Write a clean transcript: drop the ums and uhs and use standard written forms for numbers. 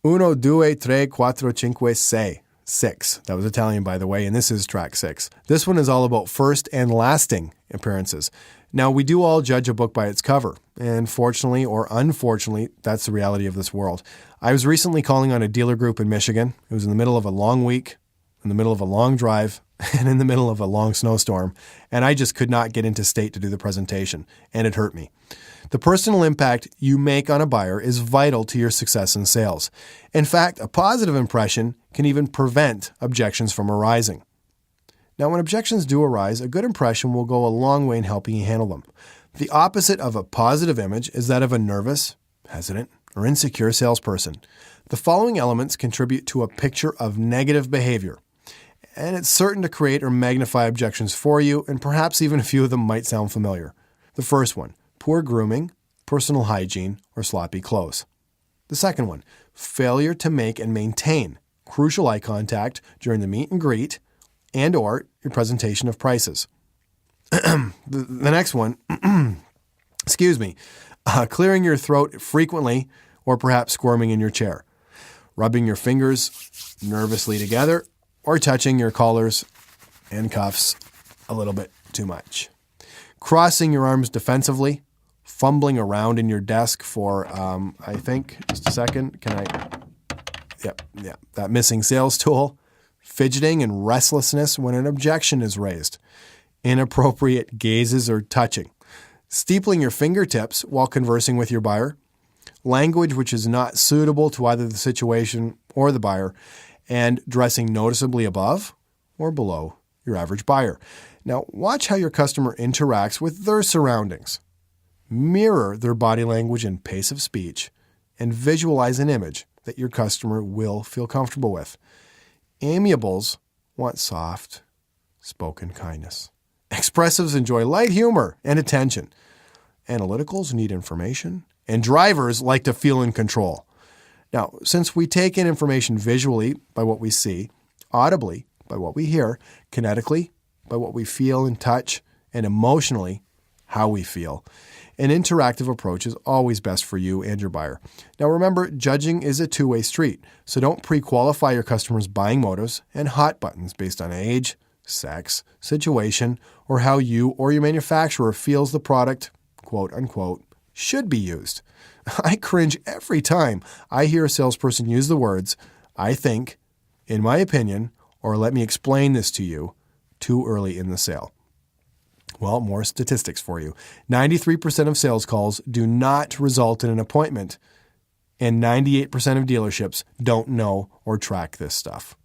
Uno, due, tre, quattro, cinque, sei. 6. That was Italian, by the way, and this is track 6. This one is all about first and lasting appearances. Now, we do all judge a book by its cover, and fortunately or unfortunately, that's the reality of this world. I was recently calling on a dealer group in Michigan. It was in the middle of a long week, in the middle of a long drive, and in the middle of a long snowstorm, and I just could not get into state to do the presentation, and it hurt me. The personal impact you make on a buyer is vital to your success in sales. In fact, a positive impression can even prevent objections from arising. Now, when objections do arise, a good impression will go a long way in helping you handle them. The opposite of a positive image is that of a nervous, hesitant, or insecure salesperson. The following elements contribute to a picture of negative behavior, and it's certain to create or magnify objections for you, and perhaps even a few of them might sound familiar. The first one, poor grooming, personal hygiene, or sloppy clothes. The second one, failure to make and maintain crucial eye contact during the meet and greet and or your presentation of prices. The next one, clearing your throat frequently or perhaps squirming in your chair, rubbing your fingers nervously together, or touching your collars and cuffs a little bit too much. Crossing your arms defensively, fumbling around in your desk for, just a second, that missing sales tool, fidgeting and restlessness when an objection is raised, inappropriate gazes or touching, steepling your fingertips while conversing with your buyer, language which is not suitable to either the situation or the buyer, and dressing noticeably above or below your average buyer. Now, watch how your customer interacts with their surroundings. Mirror their body language and pace of speech, and visualize an image that your customer will feel comfortable with. Amiables want soft, spoken kindness. Expressives enjoy light humor and attention. Analyticals need information, and drivers like to feel in control. Now, since we take in information visually by what we see, audibly by what we hear, kinetically by what we feel and touch, and emotionally how we feel, an interactive approach is always best for you and your buyer. Now remember, judging is a two-way street, so don't pre-qualify your customers' buying motives and hot buttons based on age, sex, situation, or how you or your manufacturer feels the product, quote unquote, should be used. I cringe every time I hear a salesperson use the words, I think, in my opinion, or let me explain this to you, too early in the sale. Well, more statistics for you. 93% of sales calls do not result in an appointment, and 98% of dealerships don't know or track this stuff.